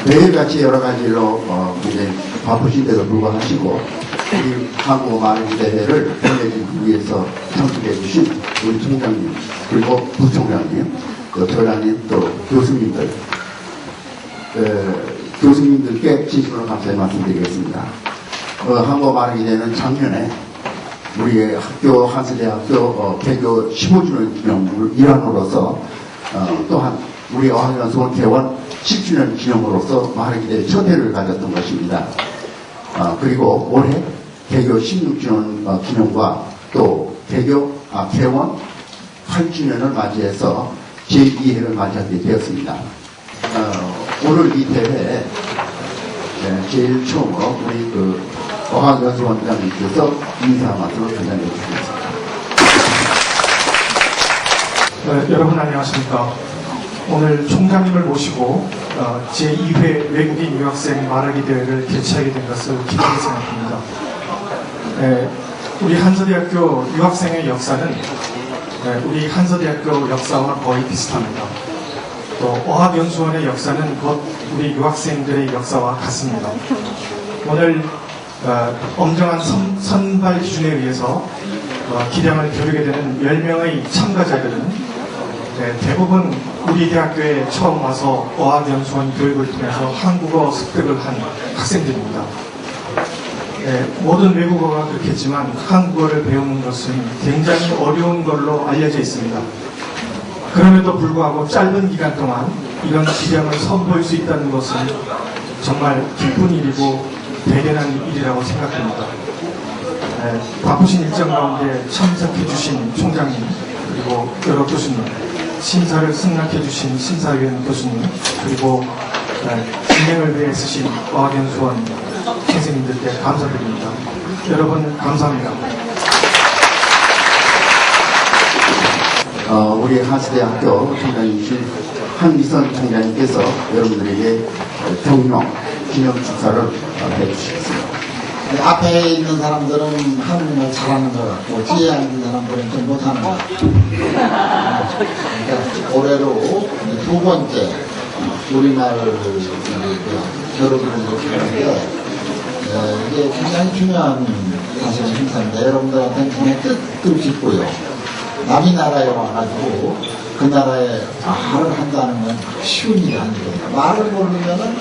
매일같이 여러 가지로 이제 바쁘신데도 불구하고 우리 한국어 말기대회를 보내기 위해서 참석해 주신 우리 총장님, 그리고 부총장님, 또 저장님, 또 교수님들, 교수님들께 진심으로 감사의 말씀드리겠습니다. 한국어 말기대회는 작년에 우리 학교, 한서대학교 개교 15주년 기념을 일환으로서 또한 우리 어학연수원 개원 10주년 기념으로서 말기대회 첫 회를 가졌던 것입니다. 그리고 올해 개교 16주년 기념과 또 개원 8주년을 맞이해서 제2회를 맞이하게 되었습니다. 오늘 이 대회에 제일 처음으로 우리 어학연수원장님께서 인사 말씀을 전달해 주시겠습니다. 여러분 안녕하십니까. 오늘 총장님을 모시고 제2회 외국인 유학생 말하기 대회를 개최하게 된 것을 기쁘게 생각합니다. 우리 한서대학교 유학생의 역사는 우리 한서대학교 역사와 거의 비슷합니다. 또 어학연수원의 역사는 곧 우리 유학생들의 역사와 같습니다. 오늘 엄정한 선발 기준에 의해서 기량을 겨루게 되는 10명의 참가자들은 대부분 우리 대학교에 처음 와서 어학연수원 교육을 통해서 한국어 습득을 한 학생들입니다. 모든 외국어가 그렇겠지만 한국어를 배우는 것은 굉장히 어려운 걸로 알려져 있습니다. 그럼에도 불구하고 짧은 기간 동안 이런 기량을 선보일 수 있다는 것은 정말 기쁜 일이고 대견한 일이라고 생각합니다. 바쁘신 일정 가운데 참석해 주신 총장님, 그리고 여러 교수님, 심사를 승낙해 주신 심사위원 교수님, 그리고 진행을 위해 쓰신 어학연수원 선생님들께 감사드립니다. 여러분 감사합니다. 우리 한서대학교 총장이신 한미선 총장님께서 여러분들에게 경력 기념 축사를 해주시겠습니다. 앞에 있는 사람들은 한국말 잘하는 것 같고 뒤에 앉은 사람들은 좀 못하는 것 같고, 그러니까 올해로 두 번째 우리말을 겨루기를 하는데 이게 굉장히 중요한 사실 행사입니다. 여러분들한테는 굉장히 뜻깊고요. 남이 나라에 와가지고 그 나라에 말을 한다는 건 쉬운 일이 아니거든요. 말을 모르면은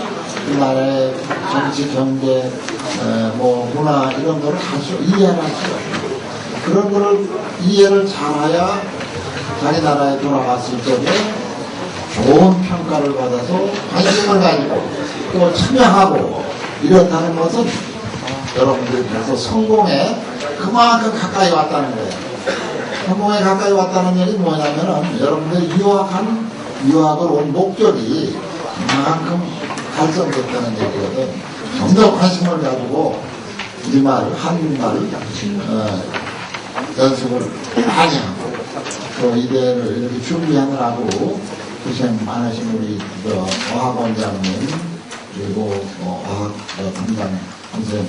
그 나라의 정치, 경제, 문화 이런 거를 이해할 수가 없어요. 그런 거를 이해를 잘해야 자기 나라에 돌아갔을 적에 좋은 평가를 받아서 관심을 가지고 또 참여하고 이렇다는 것은 여러분들이 벌써 성공에 그만큼 가까이 왔다는 거예요. 성공에 가까이 왔다는 얘기 뭐냐면은 여러분들이 유학을 온 목적이 그만큼 달성됐다는 얘기거든. 좀 더 관심을 가지고 우리말, 한국말을 연습을 많이 하고 또 이 대회를 이렇게 준비하느라고 고생 많으신 우리 어학원장님, 그리고 어학 담당 선생님,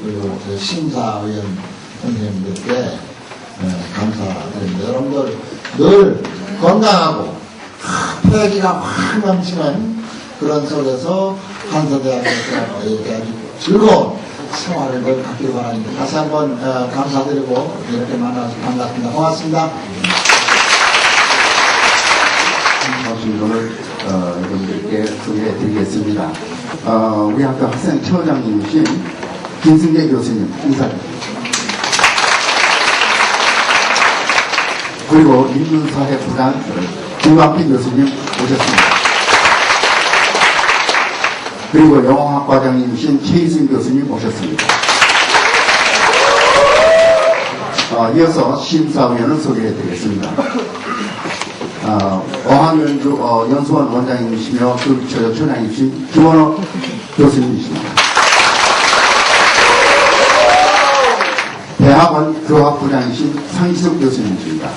그리고 심사위원 선생님들께 감사드립니다. 여러분들 늘 건강하고 패기가 확 넘치는 그런 속에서 한서대학에서 아주 즐거운 생활을 갖기를 바랍니다. 다시 한번 감사드리고 이렇게 만나서 반갑습니다. 고맙습니다. 오늘 여러분들께 소개해 드리겠습니다. 우리 학교 학생 처장님이신 김승재 교수님 인사드립니다. 그리고 인문사회 부장 김광필 교수님 오셨습니다. 그리고 영어학과장님이신 최희순 교수님 오셨습니다. 이어서 심사위원을 소개해 드리겠습니다. 어학연수원 원장님이시며 교육처조처장이신 김원호 교수님이십니다. 대학원 교학부장이신 상기숙 교수님이십니다.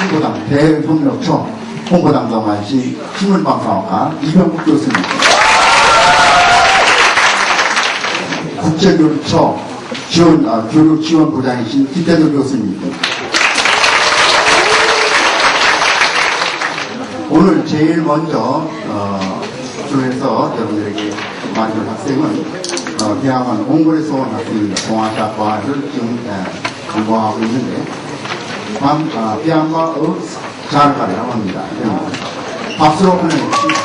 홍보당 대협력처 홍보담당하신 신문방송학과 이병국 교수님이십니다. 국제교육처 교육지원부장이신 김대덕 교수님입니다. 오늘 제일 먼저 줄에서 여러분들에게 마지막 학생은 대학원 옹골에서 온 학생입니다. 동아시아과를 지금 공부하고 있는데 미얀마의 자르카라고 합니다. 박수로 환영해주십니다.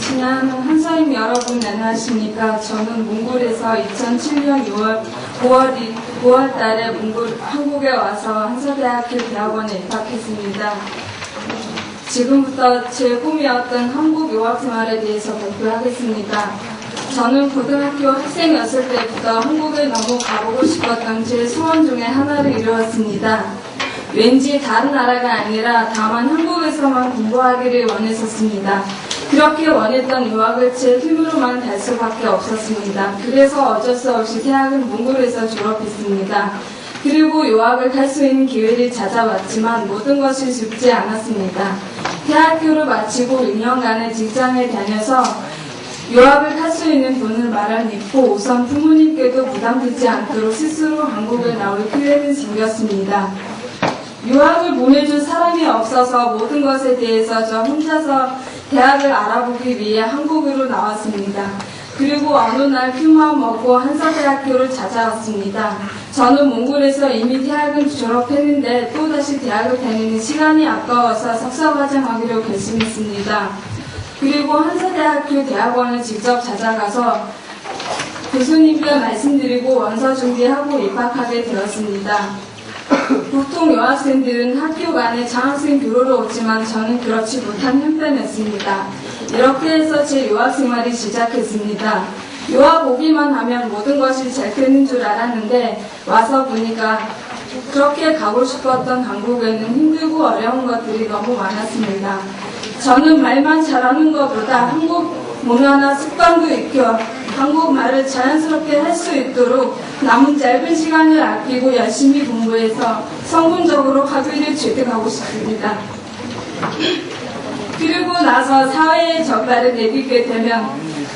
지난 한사임 여러분 안녕하십니까. 저는 몽골에서 2007년 9월 달에 한국에 와서 한서대학교 대학원에 입학했습니다. 지금부터 제 꿈이었던 한국 유학 생활에 대해서 발표하겠습니다. 저는 고등학교 학생이었을 때부터 한국에 너무 가보고 싶었던 제 소원 중에 하나를 이루었습니다. 왠지 다른 나라가 아니라 다만 한국에서만 공부하기를 원했었습니다. 그렇게 원했던 유학을 제 힘으로만 갈 수밖에 없었습니다. 그래서 어쩔 수 없이 대학은 몽골에서 졸업했습니다. 그리고 유학을 갈 수 있는 기회를 찾아왔지만 모든 것이 쉽지 않았습니다. 대학교를 마치고 2년간의 직장에 다녀서 유학을 갈 수 있는 돈을 마련 믿고 우선 부모님께도 부담되지 않도록 스스로 한국에 나올 기회는 생겼습니다. 유학을 보내줄 사람이 없어서 모든 것에 대해서 저 혼자서 대학을 알아보기 위해 한국으로 나왔습니다. 그리고 어느 날 큰마음 먹고 한서대학교를 찾아왔습니다. 저는 몽골에서 이미 대학을 졸업했는데 또다시 대학을 다니는 시간이 아까워서 석사과정하기로 결심했습니다. 그리고 한서대학교 대학원을 직접 찾아가서 교수님께 말씀드리고 원서 준비하고 입학하게 되었습니다. 보통 여학생들은 학교 간에 장학생 교류로 오지만 저는 그렇지 못한 형편이었습니다. 이렇게 해서 제 유학 생활이 시작했습니다. 유학 오기만 하면 모든 것이 잘 되는 줄 알았는데 와서 보니까 그렇게 가고 싶었던 한국에는 힘들고 어려운 것들이 너무 많았습니다. 저는 말만 잘하는 것보다 한국 문화나 습관도 익혀 한국말을 자연스럽게 할 수 있도록 남은 짧은 시간을 아끼고 열심히 공부해서 성공적으로 학위를 취득하고 싶습니다. 그리고 나서 사회에 적발을 내딛게 되면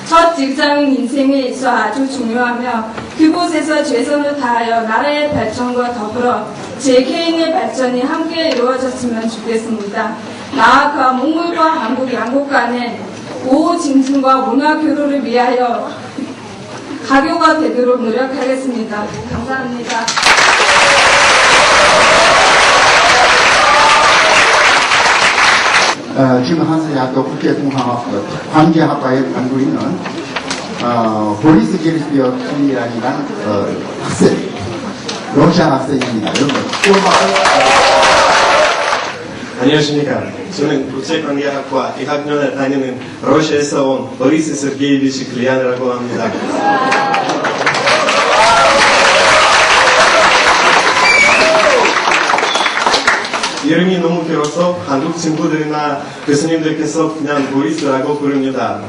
첫 직장은 인생에 있어 아주 중요하며 그곳에서 최선을 다하여 나라의 발전과 더불어 제 개인의 발전이 함께 이루어졌으면 좋겠습니다. 나아가 몽골과 한국 양국 간의 우호 증진과 문화 교류를 위하여 가교가 되도록 노력하겠습니다. 감사합니다. 지금 한서대학교 국제통상관계학과에 다니고 있는 보리스 게르스비어키라는 학생, 러시아 학생입니다. 여러분, 안녕하십니까. 저는 국제관계학과 2학년에 다니는 러시아에서 온 보리스 세르게이비치 클리안이라고 합니다. 이름이 너무 길어서 한국 친구들이나 교수님들께서 그냥 보리스라고 부릅니다.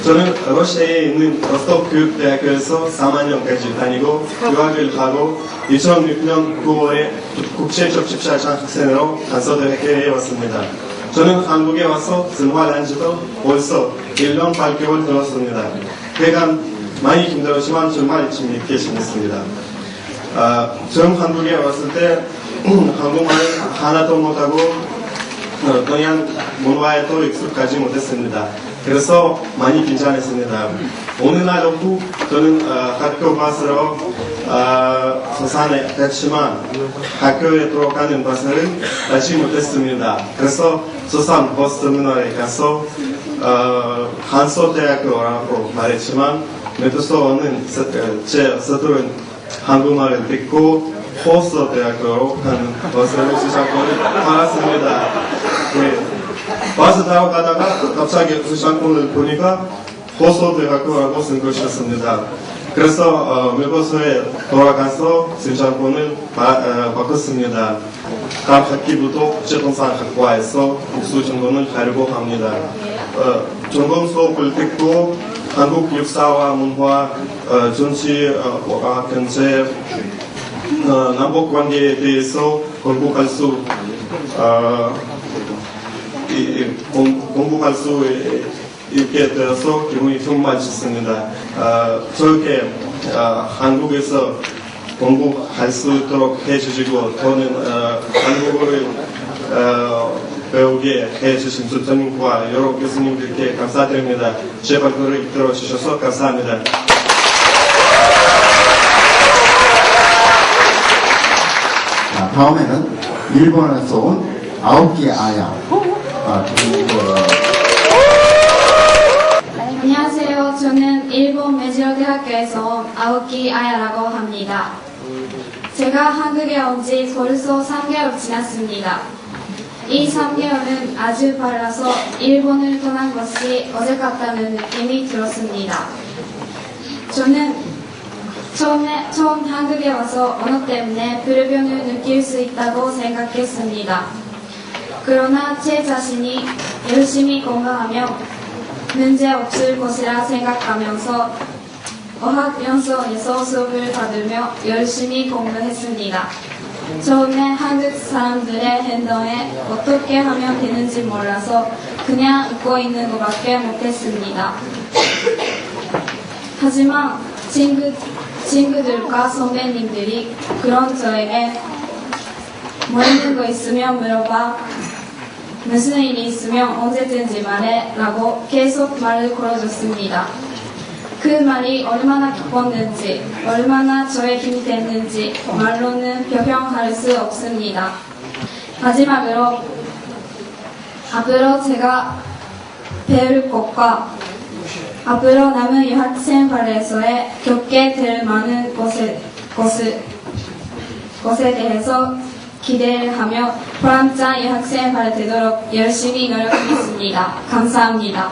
저는 러시아에 있는 로스토브 교육대학교에서 3학년까지 다니고 유학을 하고 2006년 9월에 국제접촉자 장학생으로 한서대학교에 왔습니다. 저는 한국에 와서 생활한 지도 벌써 1년 8개월 되었습니다. 그간 많이 힘들었지만 정말 재미있게 지냈습니다. 처음 한국에 왔을 때 한국말을 하나도 못하고 그냥 문화에도 익숙하지 못했습니다. 그래서 많이 긴장했습니다. 어느 날 오후 저는 학교 버스로 부산에 갔지만 학교에 들어가는 버스를 타지 못했습니다. 그래서 부산 버스터미널에 가서 한서대학교라고 말했지만 메트로는 제 서두른 한국말을 듣고 호서대학교로 가는 버스를 수상권을 받았습니다. 네. 버스 타고 가다가 갑자기 수상권을 보니까 호서대학교라고 쓴 것이었습니다. 그래서 매버스에 돌아가서 수상권을 바꿨습니다. 다음 학기부터 국제통상학과에서 국수전공을 하려고 합니다. 전공 수업을 듣고 한국 역사와 문화, 정치와 경제, 남북 관계에 대해서 공부할 수 있게 되어서 기분이 정말 좋습니다. 저렇게 한국에서 공부할 수 있도록 해주시고 저는 한국어를 배우게 해주신 조장님과 여러 교수님들께 감사드립니다. 제 발표를 이끌어 주셔서 감사합니다. 자, 다음에는 일본에서 온 아오키 아야. 안녕하세요. 저는 일본 메지로대학교에서 온 아오키 아야라고 합니다. 제가 한국에 온 지 벌써 3개월 지났습니다. 이 3개월은 아주 빨라서 일본을 떠난 것이 어제 같다는 느낌이 들었습니다. 저는 처음 한국에 와서 언어 때문에 불편을 느낄 수 있다고 생각했습니다. 그러나 제 자신이 열심히 공부하며 문제 없을 것이라 생각하면서 어학연수원에서 수업을 받으며 열심히 공부했습니다. 처음에 한국 사람들의 행동에 어떻게 하면 되는지 몰라서 그냥 웃고 있는 것밖에 못했습니다. 하지만 친구들과 선배님들이 그런 저에게 모르는 거 있으면 물어봐, 무슨 일이 있으면 언제든지 말해 라고 계속 말을 걸어줬습니다. 그 말이 얼마나 기뻤는지, 얼마나 저의 힘이 됐는지 말로는 표현할 수 없습니다. 마지막으로 앞으로 제가 배울 것과 앞으로 남은 유학생활에서의 겪게 될 많은 것에 대해서 기대를 하며 보람찬 유학생활이 되도록 열심히 노력하겠습니다. 감사합니다.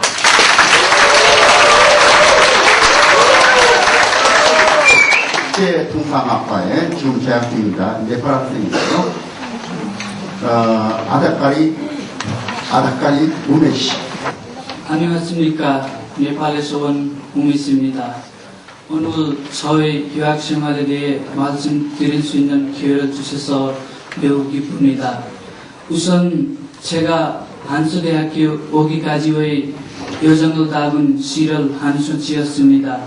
국제통상학과에 지금 재학 중입니다. 네팔 학생이고요. 아다까리 우메시. 안녕하십니까. 네팔에서 온 우메시입니다. 오늘 저의 유학생활에 대해 말씀드릴 수 있는 기회를 주셔서 매우 기쁩니다. 우선 제가 한수대학교 오기까지의 여정을 담은 시를 한 수 지었습니다.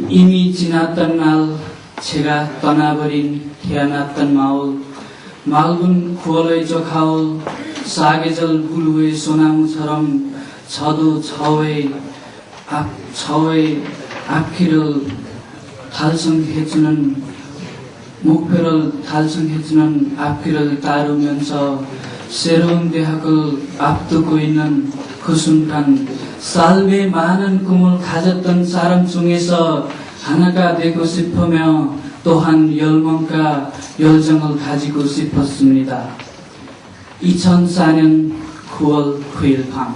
이미 지났던 날 제가 떠나버린 태어났던 마을, 맑은 9월의 저 가을, 사계절 물 위의 소나무처럼 저도 저의 앞길을 달성해주는 목표를 달성해주는 앞길을 따르면서 새로운 대학을 앞두고 있는 그 순간 삶에 많은 꿈을 가졌던 사람 중에서 하나가 되고 싶으며 또한 열망과 열정을 가지고 싶었습니다. 2004년 9월 9일 밤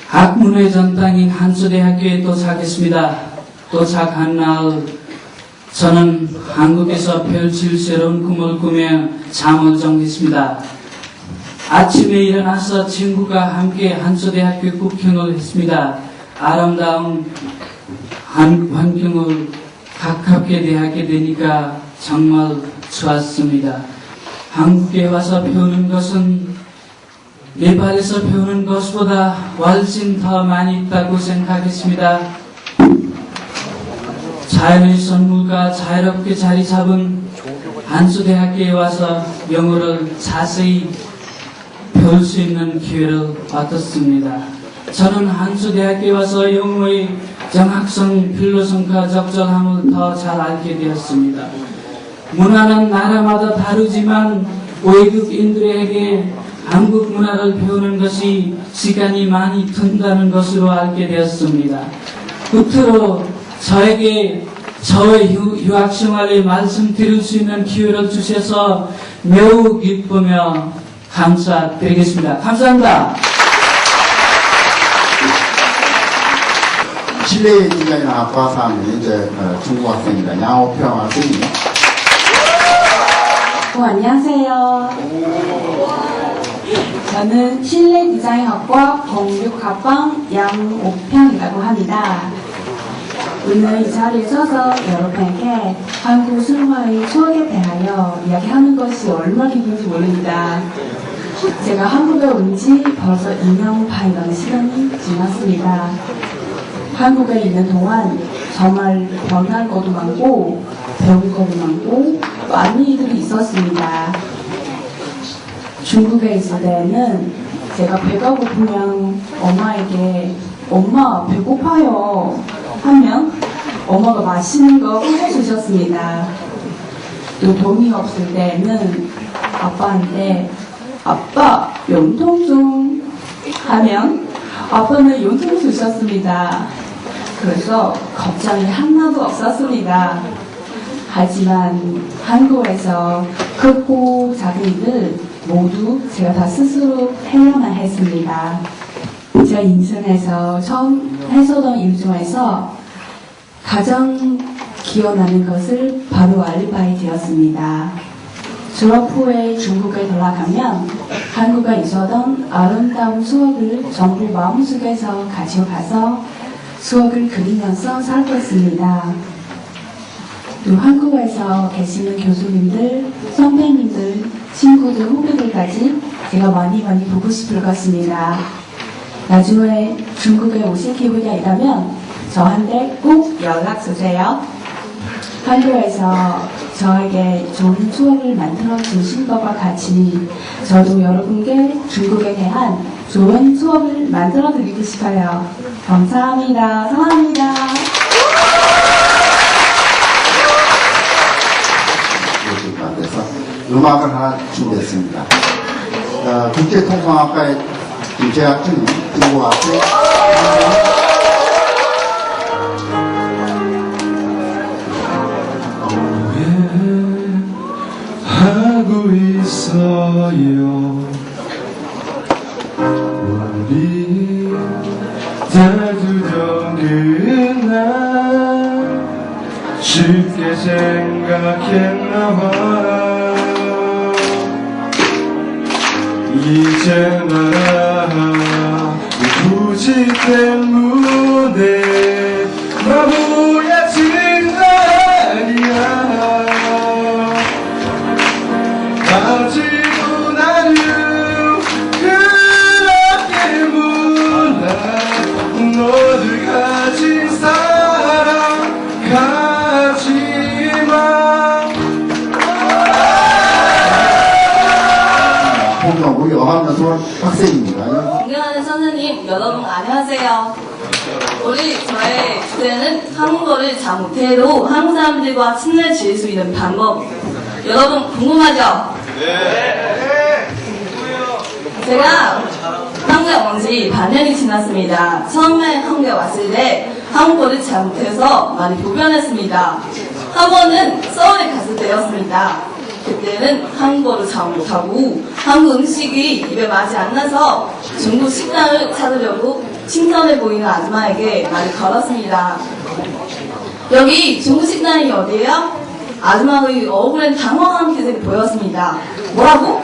학문의 전당인 한수대학교에 도착했습니다. 도착한 날 저는 한국에서 펼칠 새로운 꿈을 꾸며 잠을 정했습니다. 아침에 일어나서 친구가 함께 한수대학교 국경을 했습니다. 아름다운 환경을 가깝게 대하게 되니까 정말 좋았습니다. 한국에 와서 배우는 것은 네팔에서 배우는 것보다 훨씬 더 많이 있다고 생각했습니다. 자연의 선물과 자유롭게 자리 잡은 한수대학교에 와서 영어를 자세히 배울 수 있는 기회를 얻었습니다. 저는 한수대학교에 와서 영어의 정확성, 필로성과 적절함을 더 잘 알게 되었습니다. 문화는 나라마다 다르지만 외국인들에게 한국 문화를 배우는 것이 시간이 많이 든다는 것으로 알게 되었습니다. 끝으로 저에게 저의 유학생활에 말씀드릴 수 있는 기회를 주셔서 매우 기쁘며 감사드리겠습니다. 감사합니다. 칠레 디자인학과 3학년 이제 중국 학생입니다. 양호평 학생이. 안녕하세요. 저는 실내 디자인학과 공육학번 양옥평이라고 합니다. 오늘 이 자리에 서서 여러분에게 한국 생활의 추억에 대하여 이야기하는 것이 얼마나 기쁜지 모릅니다. 제가 한국에 온 지 벌써 2년 반이라는 시간이 지났습니다. 한국에 있는 동안 정말 변할 것도 많고 배울 것도 많고 많은 일들이 있었습니다. 중국에 있을 때는 제가 배가 고프면 엄마에게 엄마 배고파요 하면 엄마가 맛있는 거 해주셨습니다. 또 돈이 없을 때는 아빠한테 아빠 용돈 좀 하면 아빠는 용돈 주셨습니다. 그래서 걱정이 하나도 없었습니다. 하지만 한국에서 크고 작은 일을 모두 제가 다 스스로 해야만 했습니다. 제 인생에서 처음 했었던 일 중에서 가장 기억나는 것을 바로 알바이트였습니다. 졸업 후에 중국에 돌아가면 한국에 있었던 아름다운 추억을 전부 마음속에서 가져가서 추억을 그리면서 살고 있습니다. 또 한국에서 계시는 교수님들, 선배님들, 친구들, 후배들까지 제가 많이 보고 싶을 것입니다. 나중에 중국에 오실 기회가 있다면 저한테 꼭 연락 주세요. 한국에서 저에게 좋은 추억을 만들어 주신 것과 같이 저도 여러분께 중국에 대한 좋은 추억을 만들어 드리고 싶어요. 감사합니다. 사랑합니다. 그래서 음악을 하나 준비했습니다. 국제통상학과의 재학 중인 중국 학생 하고 있어요. 우리 다투던 그날 쉽게 생각했나봐. 이제 나 굳이 때문에 바보야진 아니야. 아직도 나를 그렇게 몰라. 너를 가진 사람 가지마. 홍경 우리 어학연수원 학생입니다. 존경하는 선생님, 여러분 안녕하세요. 저의 주제는 한국어를 잘 못해도 한국 사람들과 친해질 수 있는 방법. 여러분 궁금하죠? 네. 제가 한국에 온 지 반년이 지났습니다. 처음에 한국에 왔을 때 한국어를 잘 못해서 많이 불편했습니다. 한 번은 서울에 갔을 때였습니다. 그때는 한국어를 잘 못하고 한국 음식이 입에 맛이 안 나서 중국 식당을 찾으려고 신선해 보이는 아줌마에게 말을 걸었습니다. 여기 중국 식당이 어디예요? 아줌마의 얼굴엔 당황한 표정이 보였습니다. 뭐라고?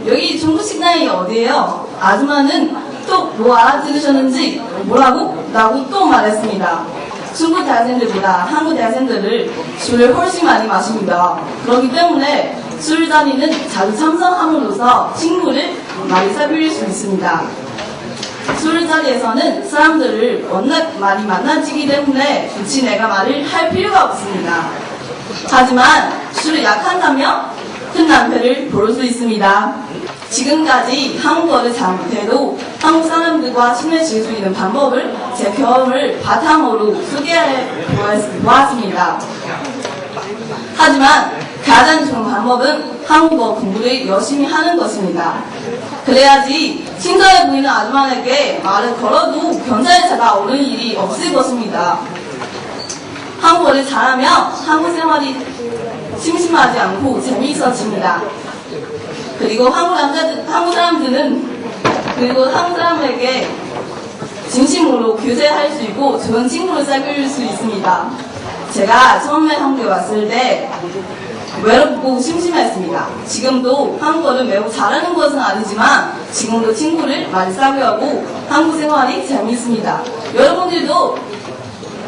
여기 중국 식당이 어디예요? 아줌마는 또 뭐 알아들으셨는지 뭐라고? 라고 또 말했습니다. 중국 대학생들보다 한국 대학생들을 술을 훨씬 많이 마십니다. 그렇기 때문에 술자리는 자주 참석함으로써 친구를 많이 사귈 수 있습니다. 술자리에서는 사람들을 워낙 많이 만나지기 때문에 굳이 내가 말을 할 필요가 없습니다. 하지만 술이 약한다면 큰 낭패를 볼 수 있습니다. 지금까지 한국어를 잘 못해도 한국 사람들과 친해질 수 있는 방법을 제 경험을 바탕으로 소개해 보았습니다. 하지만 가장 좋은 방법은 한국어 공부를 열심히 하는 것입니다. 그래야지 친절해 보이는 아줌마에게 말을 걸어도 경찰에 찾아오는 일이 없을 것입니다. 한국어를 잘하면 한국 생활이 심심하지 않고 재미있어집니다. 그리고 한국 사람에게 진심으로 교제할 수 있고 좋은 친구를 사귈 수 있습니다. 제가 처음에 한국에 왔을 때 외롭고 심심했습니다. 지금도 한국어를 매우 잘하는 것은 아니지만 지금도 친구를 많이 사귀어하고 한국 생활이 재미있습니다. 여러분들도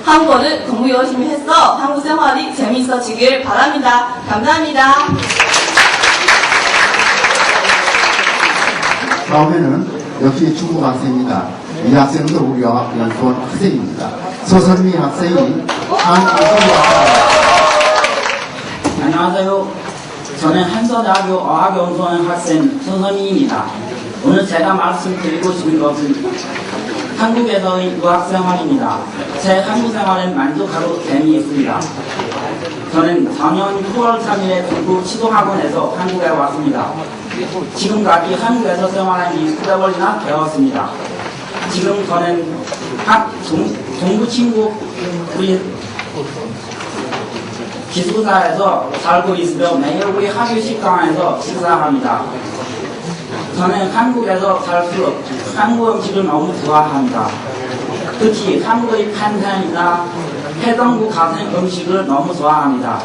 한국어를 공부 열심히 해서 한국 생활이 재미있어지길 바랍니다. 감사합니다. 다음에는 역시 중국 학생입니다. 이 학생도 우리 어학연수원 학생입니다. 서선미 학생이 한국어 안녕하세요. 저는 한서대학교 어학연수원 학생 손선희입니다. 오늘 제가 말씀드리고 싶은 것은 한국에서의 유학생활입니다. 제 한국생활은 만족하고 재미있습니다. 저는 작년 9월 3일에 중국 시도학원에서 한국에 왔습니다. 지금까지 한국에서 생활한 지 9개월이나 되었습니다. 지금 저는 동부 친구 우리 기숙사에서 살고 있으며 매일 우리 학교 식당에서 식사합니다. 저는 한국에서 살수록 한국 음식을 너무 좋아합니다. 특히 한국의 판탄이나 해동국 같은 음식을 너무 좋아합니다.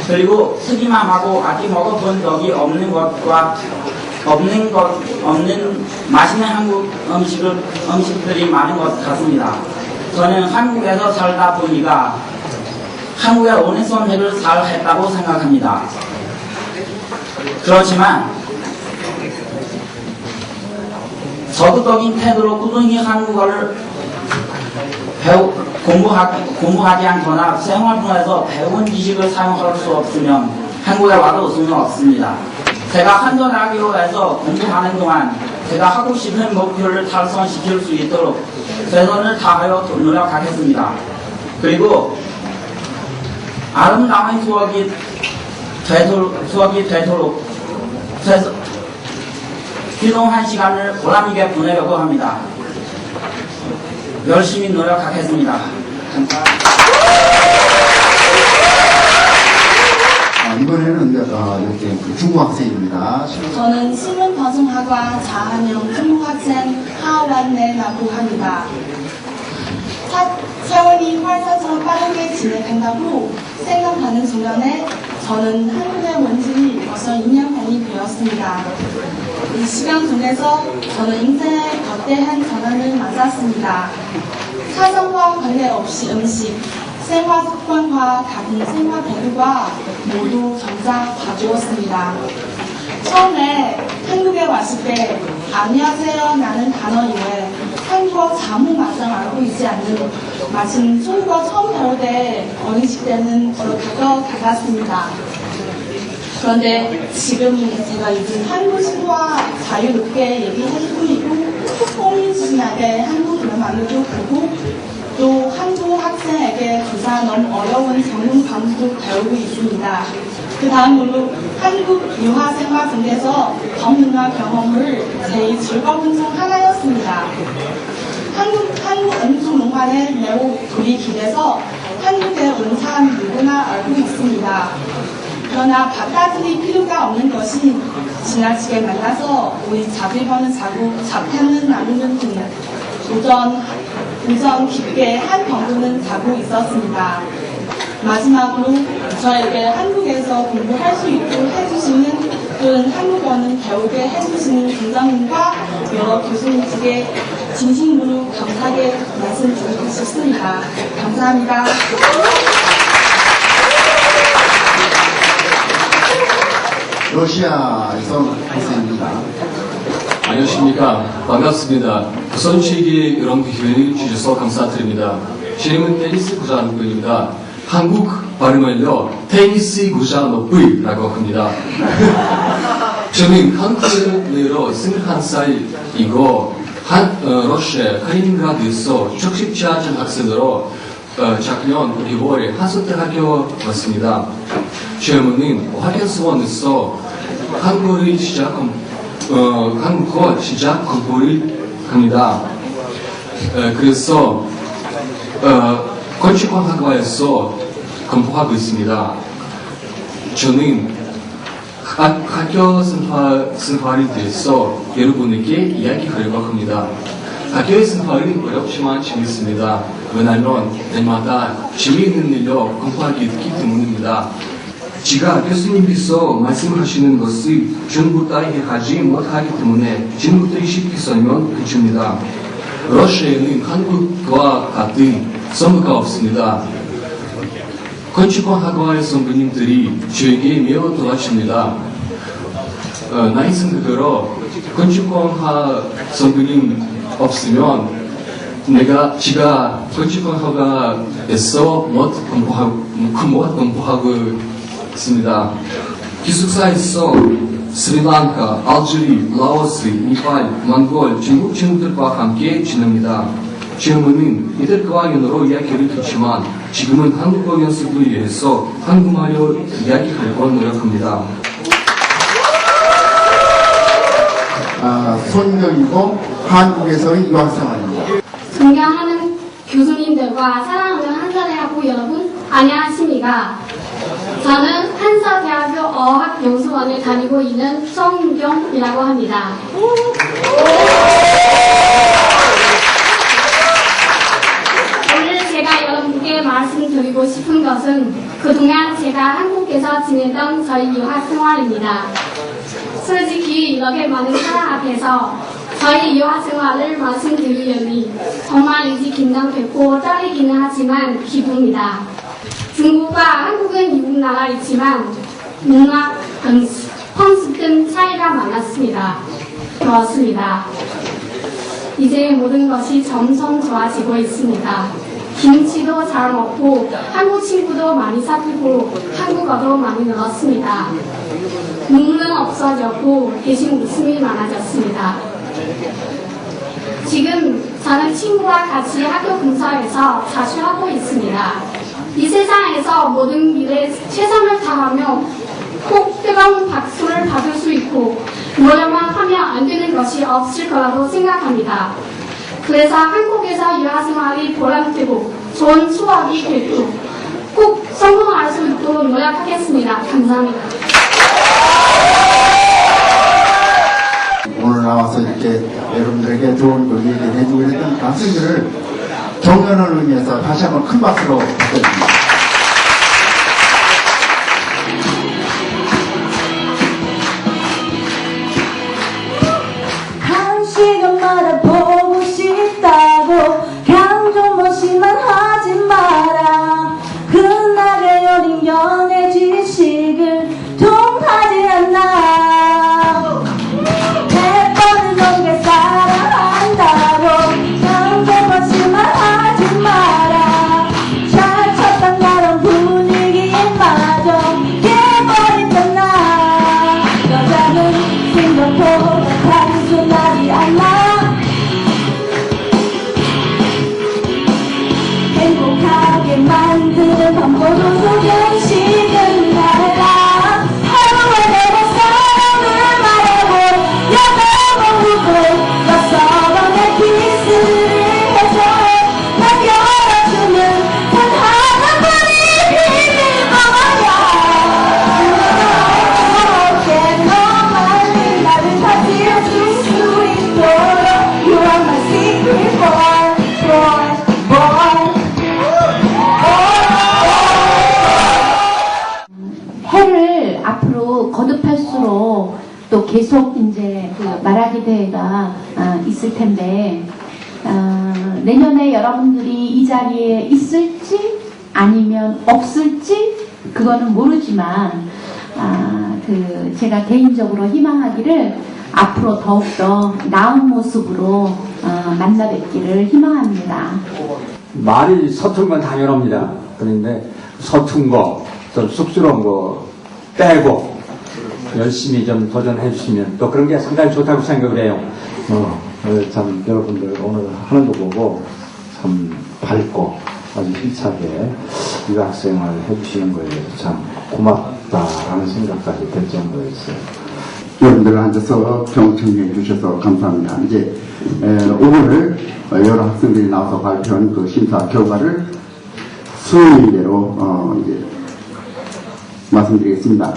그리고 쓰기만 하고 아직 먹어본 적이 없는 맛있는 한국 음식들이 많은 것 같습니다. 저는 한국에서 살다 보니까 한국의 오는 선택을 잘 했다고 생각합니다. 그렇지만 적극적인 태도로 꾸준히 한국어를 공부하지 않거나 생활 중에서 배운 지식을 사용할 수 없으면 한국에 와도 소용없습니다. 제가 한전학교에서 공부하는 동안 제가 하고 싶은 목표를 달성시킬 수 있도록 최선을 다하여 노력하겠습니다. 그리고 아름다운 수업이 되도록 귀중한 시간을 보람있게 보내려고 합니다. 열심히 노력하겠습니다. 감사합니다. 이번에는 이렇게 중국 학생입니다. 저는 신문방송학과 4학년 중국학생 하완네라고 합니다. 세월이 활자처럼 빠르게 진행한다고 생각하는 순간에 저는 한국에 온 지 벌써 2년 반이 되었습니다. 이 시간 중에서 저는 인생의 거대한 전환을 맞았습니다. 사정과 관계없이 음식, 생활 습관과 같은 생활 배우가 모두 점차 바뀌었습니다. 처음에 한국에 왔을 때 안녕하세요 라는 단어 이외에 한국어 자문마저 알고 있지 않는 마침 중국어 처음 배울 때 어린이집 때는 그렇게 같았습니다. 그런데 지금 제가 이제 한국 친구와 자유롭게 얘기할 수 있고 호민순하게 한국어를 말도 보고 또 한국 학생에게 교사 너무 어려운 전문 과목도 배우고 있습니다. 그 다음으로 한국 유학 생활 중에서 범문화 경험을 제일 즐거운 중 하나였습니다. 한국 음식 문화에 매우 둘이 기대서 한국에 온 사람 누구나 알고 있습니다. 그러나 바깥들이 필요가 없는 것이 지나치게 만나서 우리 자비하는 자고 잡태는 나누는 등 우정 깊게 한 정도는 자고 있었습니다. 마지막으로 저에게 한국에서 공부할 수 있도록 해주시는 또는 한국어는 배우게 해주시는 교장님과 여러 교수님께 진심으로 감사하게 말씀드리고 싶습니다. 감사합니다. 러시아에서 학생입니다. 안녕하십니까. 반갑습니다. 우선시에게 이런 기회를 주셔서 감사드립니다. 제 이름은 테니스 구자노프입니다. 한국 발음을요, 테니스 구자노프라고 합니다. 저는 한국으로 21살이고, 러시아 칼리닝그라드에서 적십지하전 학생으로 작년 2월에 한서대학교 왔습니다. 저는 어학연수원에서 한국어 시작 공부를 합니다. 그래서 건축학과에서 공부하고 있습니다. 저는 학교 생활에 대해서 여러분에게 이야기하려고 합니다. 학교의 생활은 어렵지만 재밌습니다. 왜냐하면 날마다 재미있는 일로 공부하기 때문입니다. 제가 교수님께서 말씀하시는 것을 전부 다 이해하지 못하기 때문에 질문들이 쉽게 설명 해줍니다. 러시아에는 한국과 같은 선거가 없습니다. 건축학과의 선배님들이 저에게 매우 도와줍니다. 나의 생각으로 건축학 선배님 없으면 제가 건축학과에서 못 공부하고 있습니다. 기숙사에서 스리랑카, 알제리, 라오스, 네팔, 몽골, 중국 친구들과 함께 지냅니다. 처음에는 이들 과연으로 이야기를 듣지만 지금은 한국어 연습을 위해서 한국말로 이야기하려고 노력합니다. 손녀이고 한국에서의 유학생활입니다. 존경하는 교수님들과 사랑하는 한사대학부 여러분, 안녕하십니까? 저는 한사대학교 어학연수원에 다니고 있는 성경이라고 합니다. 오늘 제가 여러분께 말씀드리고 싶은 것은 그동안 제가 한국에서 지내던 저희 유학생활입니다. 솔직히 이렇게 많은 사람 앞에서 저희 유학생활을 말씀드리려니 정말인지 긴장됐고 떨리기는 하지만 기쁩니다. 중국과 한국은 이국 나라이지만 문화, 풍습 등 차이가 많았습니다. 그렇습니다. 이제 모든 것이 점점 좋아지고 있습니다. 김치도 잘 먹고 한국 친구도 많이 사귀고 한국어도 많이 늘었습니다. 눈물은 없어졌고 대신 웃음이 많아졌습니다. 지금 저는 친구와 같이 학교 근처에서 자주 하고 있습니다. 이 세상에서 모든 일에 최선을 다하며 꼭 뜨거운 박수를 받을 수 있고 노력만 하면 안 되는 것이 없을 거라고 생각합니다. 그래서 한국에서 유학생활이 보람되고 좋은 추억이 되고 꼭 성공할 수 있도록 노력하겠습니다. 감사합니다. 오늘 나와서 이렇게 여러분들에게 좋은 그 얘기를 해주고 있던 학생들을 격려하는 의미에서 다시 한번 큰 박수로 부탁드립니다. 한 시간마다 보고 싶다고 강조무시만 하지 마라. 그날의 어린 연애 지식을 통하지 않나. 100번을 넘게 사랑한다고 강조무시만 하지 마라. 잘 쳤던 나런 분위기마저 깨버리던 나. 여자는 생각보다 단순하지 않아. 행복하게 만드는 방법은 소견식은 달라. 하루에 4번 사랑을 말하고 8번 울고 6번의 키스를 해서 남겨주는 단 하나뿐인 비밀번호야. 그렇게 너만이 나를 다스려줄 수 있도록 You are my secret boy, boy, boy. 해를 앞으로 거듭할수록 또 계속 이제 그 말하기 대회가 있을 텐데 내년에 여러분들이 이 자리에 있을지 아니면 없을지 그거는 모르지만 그 제가 개인적으로 희망하기를 앞으로 더욱더 나은 모습으로 만나 뵙기를 희망합니다. 말이 서툰 건 당연합니다. 그런데 서툰 거, 좀 쑥스러운 거 빼고 열심히 좀 도전해 주시면 또 그런 게 상당히 좋다고 생각을 해요. 참 여러분들 오늘 하는 거 보고 참 밝고 아주 힘차게 유학생활 해주시는 거에 참 고맙다라는 생각까지 들 정도였어요. 여러분들 앉아서 경청해 주셔서 감사합니다. 이제 오늘 여러 학생들이 나와서 발표한 그 심사 결과를 순위대로 이제 말씀드리겠습니다.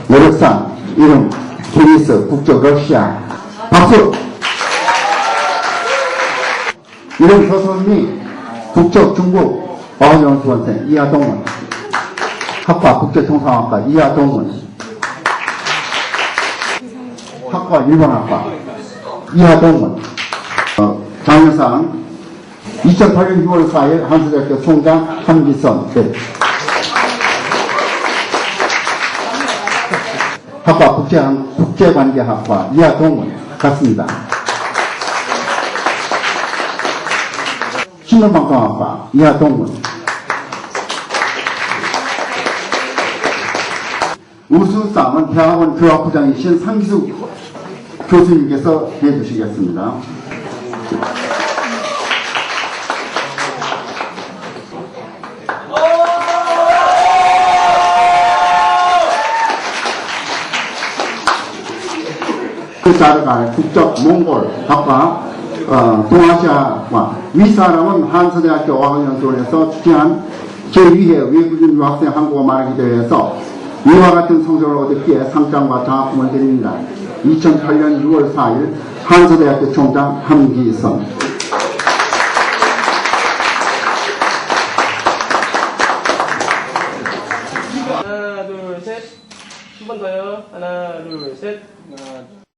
노력상 이름 케니스 국적 러시아 박수. 이름 서선미 국적 중국 어학연수원생 이하동원. 학과 국제통상학과 이하동원. 학과 일본학과 이하동원. 장려상 2008년 6월 4일 한수대학교 총장 한기선. 네. 학과 국제관계학과 이하동원 같습니다. 신문방송학과 이하동원. 우수상은 대학원 교학부장이신 상기수 교수님께서 해주시겠습니다. 그 자르갈 국적 몽골 각과 동아시아와 위사람은 한서대학교 어학연수원에서 주최한 제2회 외국인 유학생 한국어 말하기 대회에서 이와 같은 성적을 얻었기에 상장과 장학금을 드립니다. 2008년 6월 4일 한서대학교 총장 함기선.